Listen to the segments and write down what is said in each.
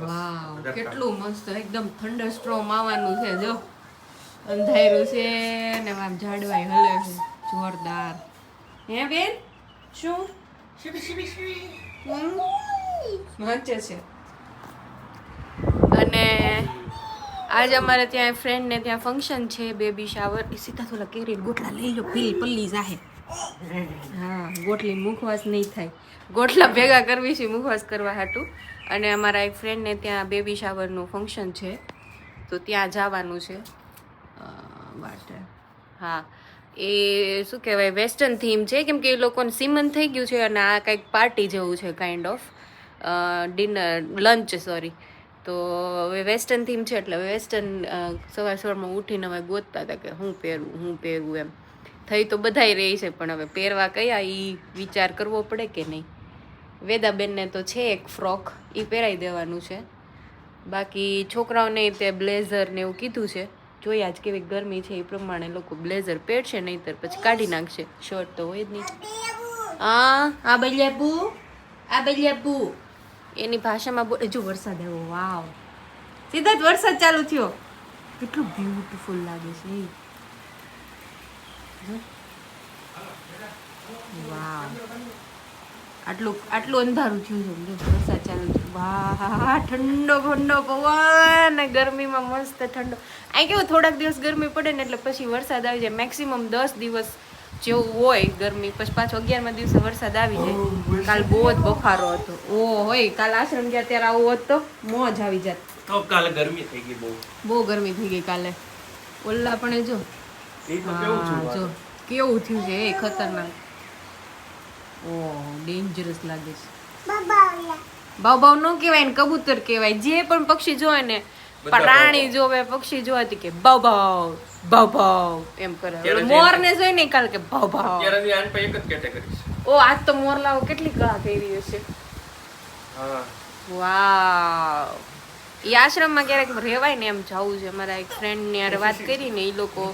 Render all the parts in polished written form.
વાવ કેટલું મસ્ત એકદમ થંડર સ્ટ્રોમ આવવાનું છે જો અંધારું છે ને આમ ઝાડવાય હલે છે જોરદાર હે બેન શું વાંચે છે અને આજ અમારે ત્યાં ફ્રેન્ડ ને ત્યાં ફંક્શન છે બેબી શાવર સીધા થોડા કેરી ગોટલા લઈ લો પલ્લી જાહે હા ગોટલી મુખવાસ નહીં થાય ગોટલા ભેગા કરવી છે મુખવાસ કરવા હાટું અને અમારા એક ફ્રેન્ડને ત્યાં બેબી શાવરનું ફંક્શન છે તો ત્યાં જવાનું છે માટે હા એ શું કહેવાય વેસ્ટર્ન થીમ છે કેમ કે એ લોકોને સીમન થઈ ગયું છે અને આ કંઈક પાર્ટી જેવું છે kind of dinner lunch sorry તો હવે વેસ્ટર્ન થીમ છે એટલે વેસ્ટર્ન સવારમાં ઉઠીને હવે ગોતતા હતા કે હું પહેરવું એમ થઈ તો બધાય રહી છે પણ હવે પહેરવા કયા એ વિચાર કરવો પડે કે નહીં વેદાબેનને તો છે એક ફ્રોક એ પહેરાવી દેવાનું છે બાકી છોકરાઓને તે બ્લેઝર ને એવું કીધું છે જોઈએ આજ કેવી ગરમી છે એ પ્રમાણે લોકો બ્લેઝર પહેરશે નહીંતર પછી કાઢી નાખશે શર્ટ તો હોય જ નહીં આ બલિયાપુ એની ભાષામાં બોલે જો વરસાદ આવ્યો વાવ સીધા જ વરસાદ ચાલુ થયો કેટલું બ્યુટીફુલ લાગે છે વાવ આટલું અંધારું થયું છે વરસાદ ચાલુ થયું વાહ ઠંડો ઠંડો પવન ને ગરમીમાં મસ્ત ઠંડો આ કેવું થોડાક દિવસ ગરમી પડે ને એટલે પછી વરસાદ આવી જાય મેક્સિમમ 10 દિવસ જેવું હોય ગરમી પછી પાછો 11મા દિવસે વરસાદ આવી જાય કાલ બહુ જ બફારો હતો ઓ હોય કાલ આશ્રમ ગયા ત્યારે આવું હોત તો મોજ આવી જાત તો કાલે ગરમી થઈ ગઈ બહુ ગરમી થઈ ગઈ કાલે ઓલ્લા પણ જો જો કેવું થયું છે એ ખતરનાક ઓ ડેન્જરસ લાગે છે બાવ નો કહેવાય ને કબૂતર કહેવાય જે પણ પક્ષી જોવે ને પ્રાણી જોવે પક્ષી જોવાથી કે બાવ એમ કરે મોર ને જોઈ ને કાલ કે ભાવ અત્યારે આન પર એક જ કેટેગરી છે ઓ આજ તો મોર લાવો કેટલી કળા કરી હશે હા વાવ ઈ આશ્રમમાં ક્યારેક રહેવાય ને એમ જવું છે મારા એક ફ્રેન્ડ ને યાર વાત કરી ને ઈ લોકો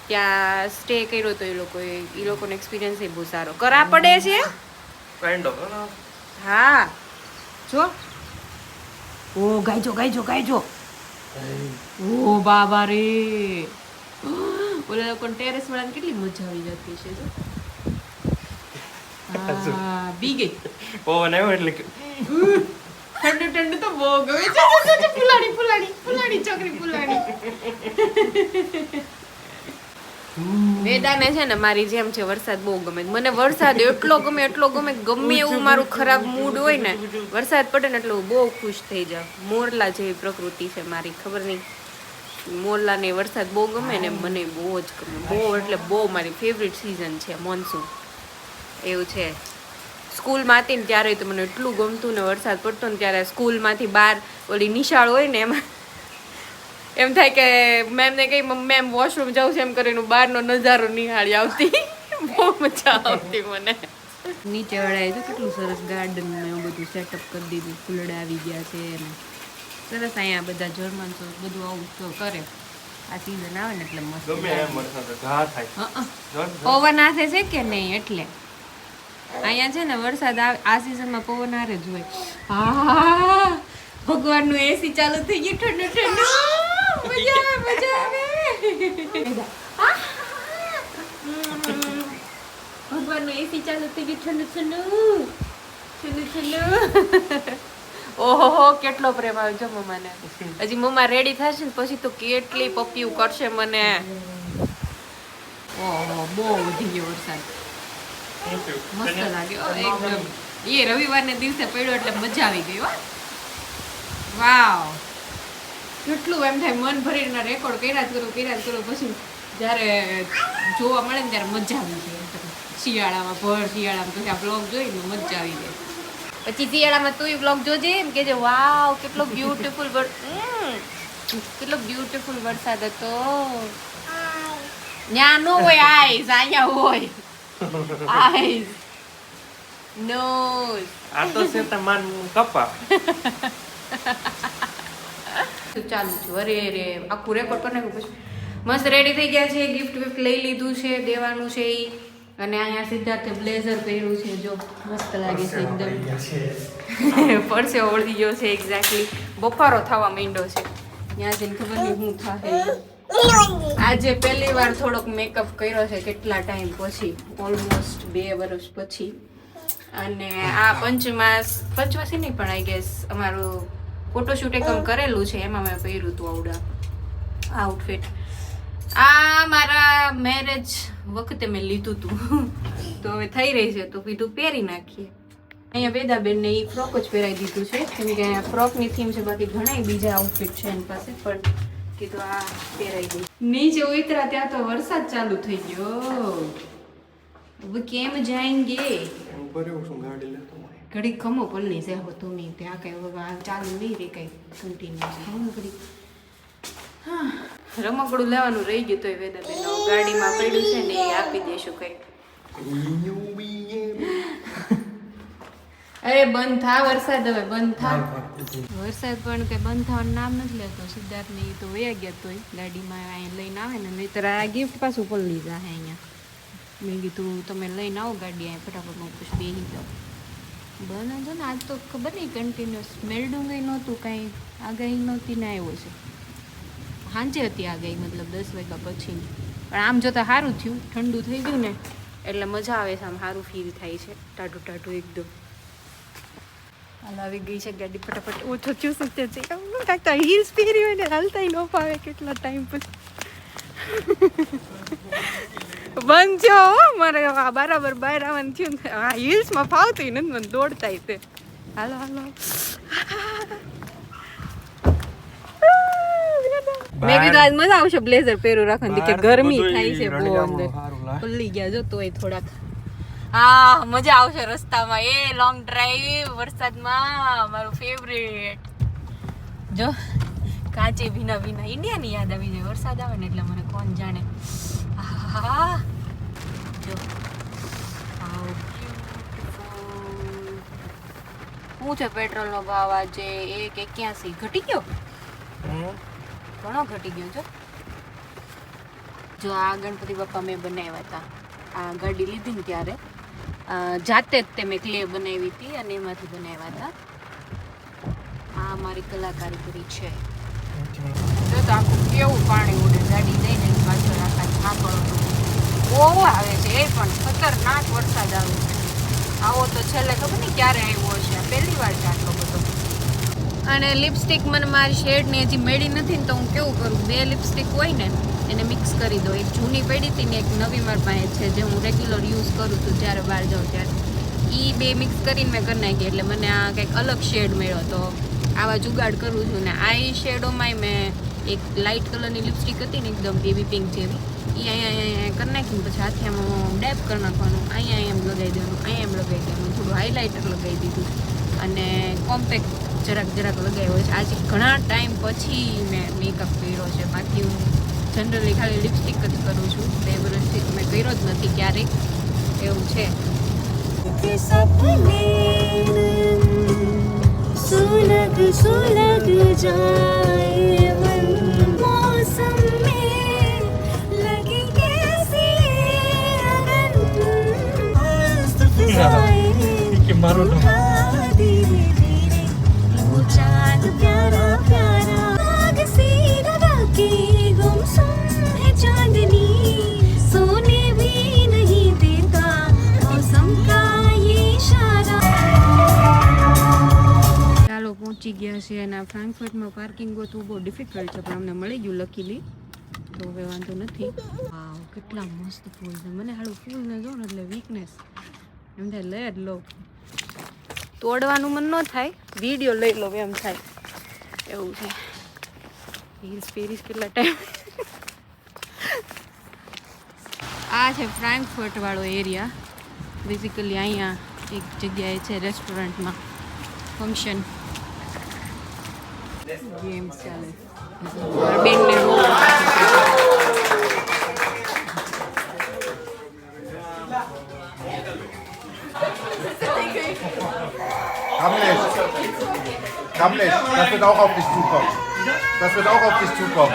ત્યાં સ્ટે કર્યો તો એ લોકોનો એક્સપિરિયન્સ એ બહુ સારો કરા પડે છે કાઇન્ડ ઓફ હા જો ઓ ગાયજો ઓ બાબા રે ઓલા લોકો ટેરેસ વાળાને કેટલી મજા આવી જતી છે જો હા બી ગઈ પવન આવ્યો એટલે ઠંડુ તો બહુ ગમે છે ફુલાડી છોકરી ફુલાડી વેદાને છે ને મારી જેમ છે વરસાદ બહુ ગમે મને વરસાદ એટલો ગમે ગમે એવું મારું ખરાબ મૂડ હોય ને વરસાદ પડે ને એટલે હું બહુ ખુશ થઈ જાઉં મોરલા જેવી પ્રકૃતિ છે મારી ખબર નહીં મોરલાને વરસાદ બહુ ગમે ને મને બહુ જ ગમે બહુ એટલે બહુ મારી ફેવરિટ સિઝન છે મોન્સૂન એવું છે સ્કૂલમાં હતી ને ત્યારે તો મને એટલું ગમતું ને વરસાદ પડતો ને ત્યારે સ્કૂલમાંથી બહાર ઓલી નિશાળ હોય ને એમાં એમ થાય કે મેમને કઈ મેમ વોશરૂમ જાઉં છે એમ કરીને બહારનો નજારો નિહાળી આવતી બહુ મજા આવતી મને નીચે વળાય તો કેટલું સરસ ગાર્ડન ને એવું બધું સેટઅપ કરી દીધું ફૂલડા આવી ગયા છે ને સરસ અહીંયા બધા જર્મન છો બધું આવું તો કરે આ સીઝન આવે ને એટલે મસ્ત પવન હાથે છે કે નહીં એટલે અહીંયા છે ને વરસાદ આવે આ સિઝનમાં પવન હારે જ હોય હા ભગવાનનું એસી ચાલુ થઈ ગયું ઠંડુ મજા આવે ભગવાનનું એસી ચાલુ થઈ ગયું ઠંડુ ઓહો કેટલો પ્રેમ આવ્યો જો મમ્માને હજી મમ્મા રેડી થશે ને પછી તો કેટલી પપ્પીઓ કરશે મને ઓહો બહુ વધી ગયો વરસાદ મસ્ત લાગ્યો એકદમ એ રવિવારને દિવસે પડ્યો એટલે મજા આવી ગઈ વાવ કેટલું એમ થાય મન ભરીને રેકોર્ડ કર્યા જ કરો પછી જ્યારે જોવા મળે ને ત્યારે મજા આવી જાય શિયાળામાં શિયાળામાં પછી આ બ્લોગ જોઈને મજા આવી જાય પછી શિયાળામાં તું બ્લોગ જોજે એમ કે વાવ કેટલો બ્યુટીફુલ વરસાદ હતો ત્યાં નો હોય આઈસ અહીંયા હોય આઈસ નોઝ આ તો છે તમાર કપા ચાલુ છું અરે આખું રેકોર્ડ કરી નાખ્યું પછી મસ્ત રેડી થઈ ગયા છે ગિફ્ટ લઈ લીધું છે દેવાનું છે એ અને અહીંયા સિદ્ધાર્થે બ્લેઝર પહેર્યું છે જો મસ્ત લાગે છે એકદમ પડશે ઓળખી ગયો છે એક્ઝેક્ટલી બફારો થવા માંડ્યો છે. ત્યાં જઈને ખબર નહીં શું થાય. આજે પહેલી વાર થોડોક મેકઅપ કર્યો છે કેટલા ટાઈમ પછી, ઓલમોસ્ટ 2 વર્ષ પછી. અને આ પંચમાસી નહીં પણ આઈ ગેસ અમારું ફોટોશૂટ એકમ કરેલું છે, એમાં મેં પહેર્યું હતું આવડા આઉટફિટ. આ મારા મેરેજ વખતે મેં લીધું હતું. તો હવે થઈ રહી છે તો કીધું પહેરી નાખીએ. અહીંયા વેદાબેનને એ ફ્રોક જ પહેરાવી દીધું છે, કેમ કે ફ્રોકની થીમ છે, બાકી ઘણા બીજા આઉટફિટ છે એની પાસે, પણ કીધું આ પહેરાવી દઉં. નીચે ઉતરા ત્યાં તો વરસાદ ચાલુ થઈ ગયો. હવે કેમ જાયંગે? ઘડી ખમો પલની છે હો તું ત્યાં કઈ ચાલુ નહીં રે કઈ કન્ટિન્યુ ઘડી. હા, રમકડું લેવાનું રહી ગયું તો વેદાબેન ગાડીમાં પડ્યું છે ને એ આપી દેશું કઈ. અરે બંધ થા વરસાદ, હવે બંધ થા. વરસાદ પણ કઈ બંધ થવાનું નામ નથી લેતો. સિદ્ધાર્થ ને તો વયા ગયા તોય ગાડીમાં અહીંયા લઈને આવે ને, નહીતર આ ગિફ્ટ પાછું પલળી જાય અહીંયા. મેં કીધું તમે લઈને આવો ગાડી અહીંયા ફટાફટ હું પછી બેસી જાઉં. બંધ હતો ને આજ તો ખબર નહીં કન્ટિન્યુઅસ મેળડું ગઈ નહોતું, કાંઈ આગાહી નહોતી ને આવ્યો છે. સાંજે હતી આગાહી, મતલબ 10 વાગ્યા પછી. પણ આમ જોતા સારું થયું, ઠંડુ થઈ ગયું ને એટલે મજા આવે છે, આમ સારું ફીલ થાય છે, ટાઢું ટાઢું એકદમ. હાલ આવી ગઈ છે ગાડી, ફટાફટ ઓછો થયું સત્ય છે. કાંઈક હીલ્સ પહેરી હોય ને હાલતા ન પાવે કેટલા ટાઈમ પછી. બંધ છો મારે બરાબર બહાર આવવાનું થયું ને, હા હિલ્સમાં ફાવતું નથી મને, દોડતા તે. હાલો હાલો. મેં કીધું આજ મજા આવશે બ્લેઝર પહેરું રાખવાની, કે ગરમી થાય છે બહુ અંદર. પલ્લી ગયા જો તોય થોડાક. હા મજા આવશે રસ્તામાં, એ લોંગ ડ્રાઈવ વરસાદમાં મારું ફેવરેટ. જો કાચે ભીના ભીના ઇન્ડિયાની યાદ આવી જાય વરસાદ આવે ને એટલે મને, કોણ જાણે. હા જો શું છે પેટ્રોલનો ભાવ આજે 1.81 ઘટી ગયો, ઘણો ઘટી ગયો. જો આ ગણપતિ બાપા મેં બનાવ્યા હતા, આ ગાડી લીધી ને ત્યારે જાતે જ તે મેં ક્લે બનાવી હતી અને એમાંથી બનાવ્યા હતા. આ મારી કલાકારીગરી છે. જો તો આખું કેવું પાણી ઉડે, ગાડી જઈને પાછળ આખા ઝાકળો બહુ આવે છે, એ પણ ખતરનાક વરસાદ આવે છે. આવો તો છેલ્લે ખબર નહીં ક્યારે આવ્યો છે, પહેલી વાર છે આટલો બધો. અને લિપસ્ટિક મને મારી શેડની હજી મેળી નથી ને, તો હું કેવું કરું, 2 લિપસ્ટિક હોય ને એને મિક્સ કરી દો. એક જૂની પડી હતી ને એક નવી મારી પાસે છે, જે હું રેગ્યુલર યુઝ કરું છું જ્યારે બહાર જાઉં ત્યારે. એ 2 મિક્સ કરીને મેં કરી નાખી, એટલે મને આ કંઈક અલગ શેડ મળ્યો. તો આવા જુગાડ કરું છું ને. આ શેડોમાંય મેં એક લાઇટ કલરની લિપસ્ટિક હતી ને એકદમ બેબી પિંક જેવી, એ અહીંયા કરી નાખીને પછી હાથે આમ ડેપ કરી નાખવાનું, અહીંયા એમ લગાવી દેવાનું, અહીંયા એમ લગાવી દેવાનું, થોડું હાઇલાઇટર લગાવી દીધું અને કોમ્પેક્ટ જરાક લગાવ્યો છે. આજે ઘણા ટાઈમ પછી મેં મેકઅપ કર્યો છે, બાકી હું જનરલી ખાલી લિપસ્ટિક જ કરું છું. 2 વર્ષથી મેં કર્યો જ નથી ક્યારેય, એવું છે. सुलग सुलग जाए मन मौसम में लगे कैसी अगन कि मारो तो धीरे धीरे वो चांद प्यारा प्यारा आग से लगा के गुमसुम है चांदनी सोने भी नहीं देता मौसम का ये इशारा. પહોંચી ગયા છે અને ફ્રાન્કફર્ટમાં પાર્કિંગ ગોતવું બહુ ડિફિકલ્ટ છે, પણ અમને મળી ગયું લકીલી, તો હવે વાંધો નથી. વાવ કેટલા મસ્ત ફૂલ છે. મને હાલું ફૂલને જો ને એટલે વીકનેસ એમ થાય લઈ જ લો, તોડવાનું મન ન થાય, વિડીયો લઈ લો એમ થાય, એવું છે. હીલ્સ પહેરીશ કેટલા ટાઈમ. આ છે ફ્રાન્કફર્ટ વાળો એરિયા. બેઝિકલી અહીંયા એક જગ્યાએ છે રેસ્ટોરન્ટમાં ફંક્શન, ગેમ્સ ચાલે. બેનને Hamlet, das wird auch auf dich zukommen. Das wird auch auf dich zukommen.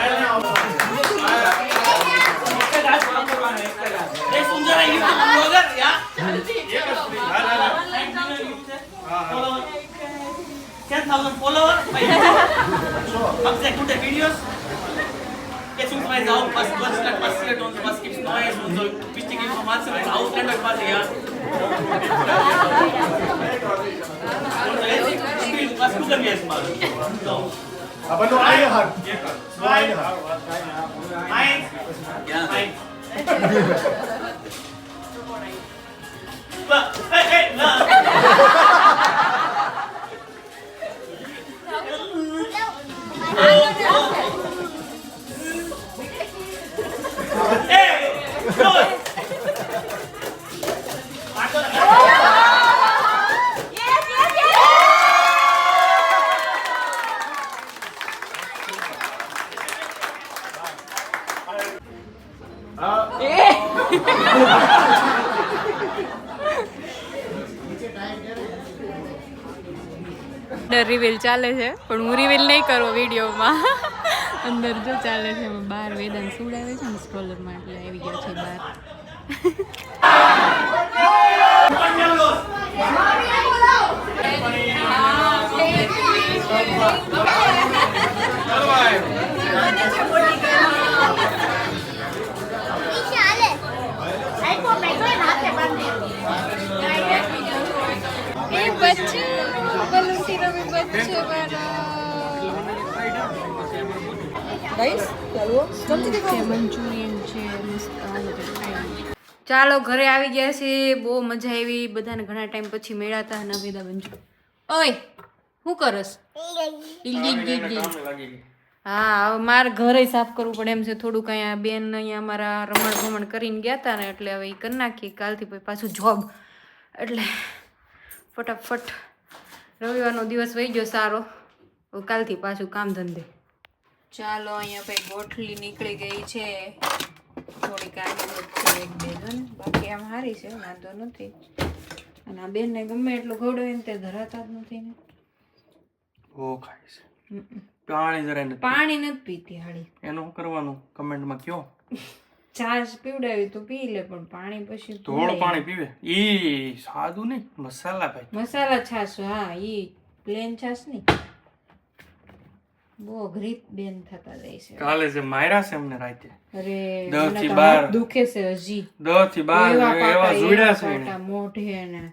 Haben sehr gute Videos. Beziehungsweise auch, was in Deutschland passiert und was gibt's Neues und so wichtige Informationen als Ausländer quasi, ja. Und jetzt, was gucken wir jetzt mal? So. Aber nur eine Hand. Nur eine Hand. Eins. Ja. Eins. Hey, hey, na. Hey, los. Reveal ચાલે છે પણ હું reveal નહીં કરું વિડીયોમાં અંદર જો ચાલે છે બહાર વેદાંત સુડાવે છે ને સ્ટ્રોલરમાં એટલે આવી ગયા છે બહાર ચાલો ઘરે આવી ગયા છે બહુ મજા આવી બધાને ઘણા ટાઈમ પછી મળ્યા હતા નવેદા બંજુ ઓય શું કરસ હા હવે મારે ઘરે સાફ કરવું પડે એમ છે થોડુંક અહીંયા બેન અહીંયા અમારા રમણ ભમણ કરીને ગયા હતા ને એટલે હવે એ કરી નાખીએ કાલથી પછી પાછું જોબ એટલે ફટાફટ રવિવારનો દિવસ વહી ગયો સારો કાલથી પાછું કામ ધંધે ચાલો અહીંયા ભાઈ ગોઠલી નીકળી ગઈ છે થોડીક આગળ છે એક બે ને બાકી આમ સારી છે વાંધો નથી અને આ બેનને ગમે એટલું ખવડાવે ને તે ધરાતા જ નથી ને ઓ ખાય છે પાણી જરાય નથી પાણી નથી પીતી હાડી એનું કરવાનું કમેન્ટમાં કયો છાશ પીવડાવી તો પી લે પણ પાણી પછી થોડું પાણી પીવે ઈ સાદું નહીં મસાલા ભાઈ મસાલા છાશ હા ઈ પ્લેન છાશ નહીં બહુ અઘરી બેન થતા જાય છે કાલે જે માર્યા છે એમને રાતે અરે 10 થી મને તો 12 હાથ દુખે છે હજી 10 થી 12 એવા જોડ્યા છે પાટા મોઢે ને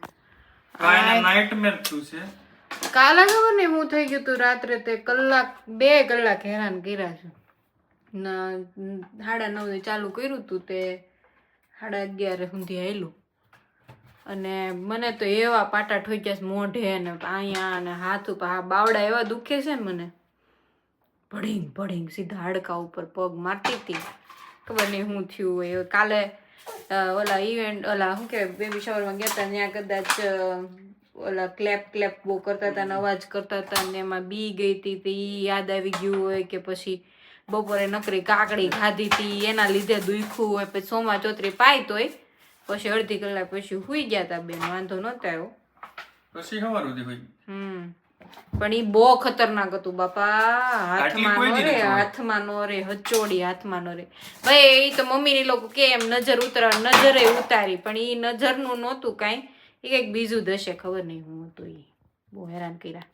કાયના નાઇટમેર થયું છે કાલે ખબર ને હું થઈ ગયું તું રાત્રે તે કલાક 2 કલાક હેરાન કર્યા છે ના 9:30 ચાલુ કર્યું તું તે 11:30 સુધી આવેલું અને મને તો એવા પાટા ઠોક્યા છે મોઢે ને અહીંયા અને હાથ ઉપર બાવડા એવા દુખે છે ને મને ભડીંગ ભડીંગ સીધા હાડકા ઉપર પગ મારતી હતી ખબર નહીં શું થયું હોય કાલે ઓલા ઇવેન્ટ ઓલા શું કહેવાય બેબી શાવરમાં ગયા હતા ત્યાં કદાચ ઓલા ક્લેપ બહુ કરતા હતા ને અવાજ કરતા હતા ને એમાં બી ગઈ હતી તો એ યાદ આવી ગયું હોય કે પછી બપોરે નકરી કાકડી ખાધી હતી એના લીધે દુખ્યું હોય પછી સોમા ચોતરી પાય તોય પછી અડધી કલાક પછી સુઈ ગયા હતા બેન વાંધો નહોતો આવ્યો પછી ખબર હતી ભાઈ પણ ઈ બહુ ખતરનાક હતું બાપા હાથમાં નો રે હચોડી હાથમાં નો રે ભાઈ ઈ તો મમ્મી ની લોકો કે એમ નજર નજરે ઉતારી પણ ઈ નજર નું નહોતું કાંઈ એ કઈક બીજું દશે ખબર નહીં હું હતું ઈ બહુ હેરાન કર્યા